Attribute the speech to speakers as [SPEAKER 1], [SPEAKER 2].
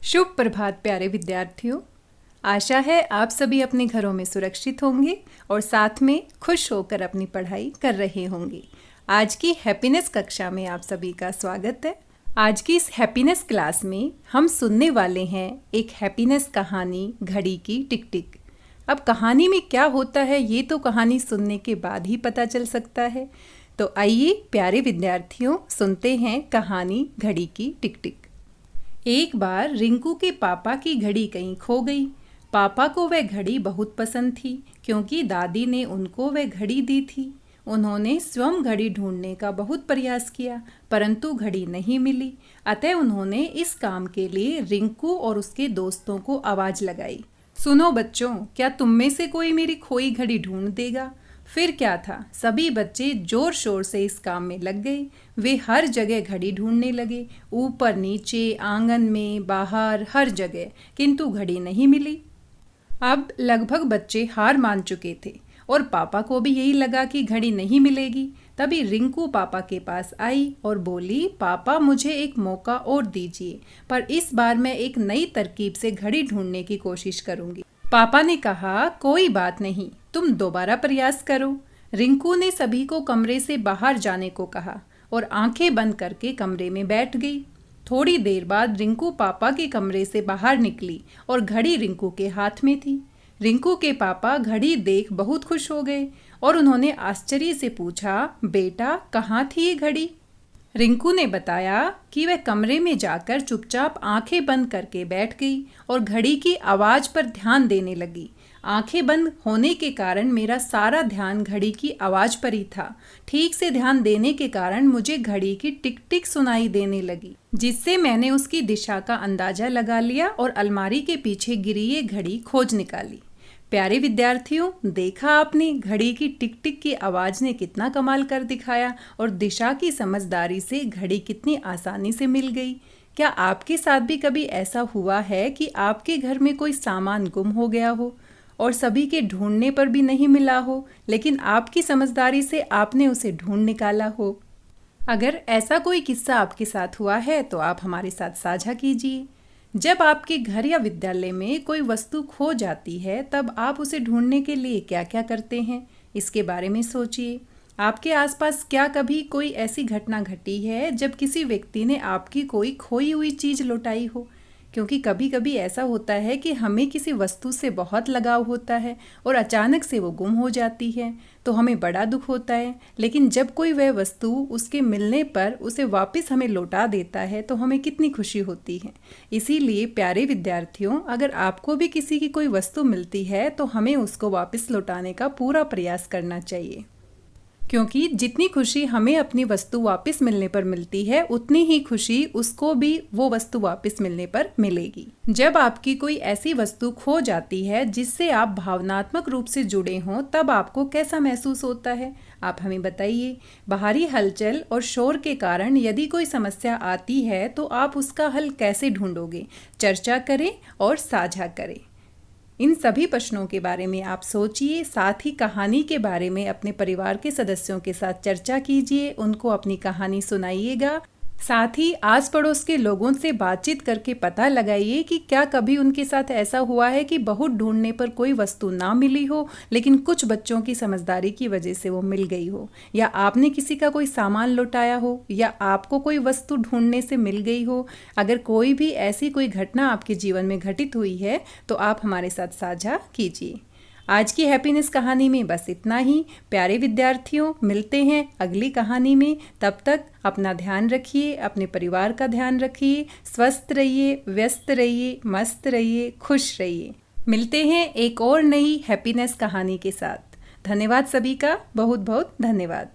[SPEAKER 1] शुभ प्रभात प्यारे विद्यार्थियों। आशा है आप सभी अपने घरों में सुरक्षित होंगे और साथ में खुश होकर अपनी पढ़ाई कर रहे होंगे। आज की हैप्पीनेस कक्षा में आप सभी का स्वागत है। आज की इस हैप्पीनेस क्लास में हम सुनने वाले हैं एक हैप्पीनेस कहानी, घड़ी की टिक टिक। अब कहानी में क्या होता है ये तो कहानी सुनने के बाद ही पता चल सकता है। तो आइए प्यारे विद्यार्थियों सुनते हैं कहानी घड़ी की टिक टिक। एक बार रिंकू के पापा की घड़ी कहीं खो गई। पापा को वह घड़ी बहुत पसंद थी क्योंकि दादी ने उनको वह घड़ी दी थी। उन्होंने स्वयं घड़ी ढूंढने का बहुत प्रयास किया परंतु घड़ी नहीं मिली। अतः उन्होंने इस काम के लिए रिंकू और उसके दोस्तों को आवाज़ लगाई, सुनो बच्चों, क्या तुम में से कोई मेरी खोई घड़ी ढूंढ देगा? फिर क्या था, सभी बच्चे जोर शोर से इस काम में लग गए। वे हर जगह घड़ी ढूंढने लगे, ऊपर नीचे, आंगन में, बाहर, हर जगह, किंतु घड़ी नहीं मिली। अब लगभग बच्चे हार मान चुके थे और पापा को भी यही लगा कि घड़ी नहीं मिलेगी। तभी रिंकू पापा के पास आई और बोली, पापा मुझे एक मौका और दीजिए, पर इस बार मैं एक नई तरकीब से घड़ी ढूंढने की कोशिश करूंगी। पापा ने कहा, कोई बात नहीं, तुम दोबारा प्रयास करो। रिंकू ने सभी को कमरे से बाहर जाने को कहा और आंखें बंद करके कमरे में बैठ गई। थोड़ी देर बाद रिंकू पापा के कमरे से बाहर निकली और घड़ी रिंकू के हाथ में थी। रिंकू के पापा घड़ी देख बहुत खुश हो गए और उन्होंने आश्चर्य से पूछा, बेटा कहाँ थी ये घड़ी? रिंकू ने बताया कि वह कमरे में जाकर चुपचाप आंखें बंद करके बैठ गई और घड़ी की आवाज़ पर ध्यान देने लगी। आंखें बंद होने के कारण मेरा सारा ध्यान घड़ी की आवाज़ पर ही था। ठीक से ध्यान देने के कारण मुझे घड़ी की टिक टिक सुनाई देने लगी, जिससे मैंने उसकी दिशा का अंदाज़ा लगा लिया और अलमारी के पीछे गिरी ये घड़ी खोज निकाली। प्यारे विद्यार्थियों, देखा आपने घड़ी की टिक टिक की आवाज़ ने कितना कमाल कर दिखाया और दिशा की समझदारी से घड़ी कितनी आसानी से मिल गई। क्या आपके साथ भी कभी ऐसा हुआ है कि आपके घर में कोई सामान गुम हो गया हो और सभी के ढूंढने पर भी नहीं मिला हो, लेकिन आपकी समझदारी से आपने उसे ढूंढ निकाला हो? अगर ऐसा कोई किस्सा आपके साथ हुआ है तो आप हमारे साथ साझा कीजिए। जब आपके घर या विद्यालय में कोई वस्तु खो जाती है तब आप उसे ढूंढने के लिए क्या क्या करते हैं, इसके बारे में सोचिए। आपके आसपास क्या कभी कोई ऐसी घटना घटी है जब किसी व्यक्ति ने आपकी कोई खोई हुई चीज़ लौटाई हो? क्योंकि कभी कभी ऐसा होता है कि हमें किसी वस्तु से बहुत लगाव होता है और अचानक से वो गुम हो जाती है तो हमें बड़ा दुख होता है, लेकिन जब कोई वह वस्तु उसके मिलने पर उसे वापस हमें लौटा देता है तो हमें कितनी खुशी होती है। इसीलिए प्यारे विद्यार्थियों, अगर आपको भी किसी की कोई वस्तु मिलती है तो हमें उसको वापस लौटाने का पूरा प्रयास करना चाहिए, क्योंकि जितनी खुशी हमें अपनी वस्तु वापस मिलने पर मिलती है उतनी ही खुशी उसको भी वो वस्तु वापस मिलने पर मिलेगी। जब आपकी कोई ऐसी वस्तु खो जाती है जिससे आप भावनात्मक रूप से जुड़े हों तब आपको कैसा महसूस होता है, आप हमें बताइए। बाहरी हलचल और शोर के कारण यदि कोई समस्या आती है तो आप उसका हल कैसे ढूंढोगे? चर्चा करें और साझा करें। इन सभी प्रश्नों के बारे में आप सोचिए, साथ ही कहानी के बारे में अपने परिवार के सदस्यों के साथ चर्चा कीजिए, उनको अपनी कहानी सुनाइएगा। साथ ही आस पड़ोस के लोगों से बातचीत करके पता लगाइए कि क्या कभी उनके साथ ऐसा हुआ है कि बहुत ढूंढने पर कोई वस्तु ना मिली हो लेकिन कुछ बच्चों की समझदारी की वजह से वो मिल गई हो, या आपने किसी का कोई सामान लौटाया हो, या आपको कोई वस्तु ढूंढने से मिल गई हो। अगर कोई भी ऐसी कोई घटना आपके जीवन में घटित हुई है तो आप हमारे साथ साझा कीजिए। आज की हैप्पीनेस कहानी में बस इतना ही। प्यारे विद्यार्थियों, मिलते हैं अगली कहानी में। तब तक अपना ध्यान रखिए, अपने परिवार का ध्यान रखिए, स्वस्थ रहिए, व्यस्त रहिए, मस्त रहिए, खुश रहिए। मिलते हैं एक और नई हैप्पीनेस कहानी के साथ। धन्यवाद सभी का, बहुत बहुत धन्यवाद।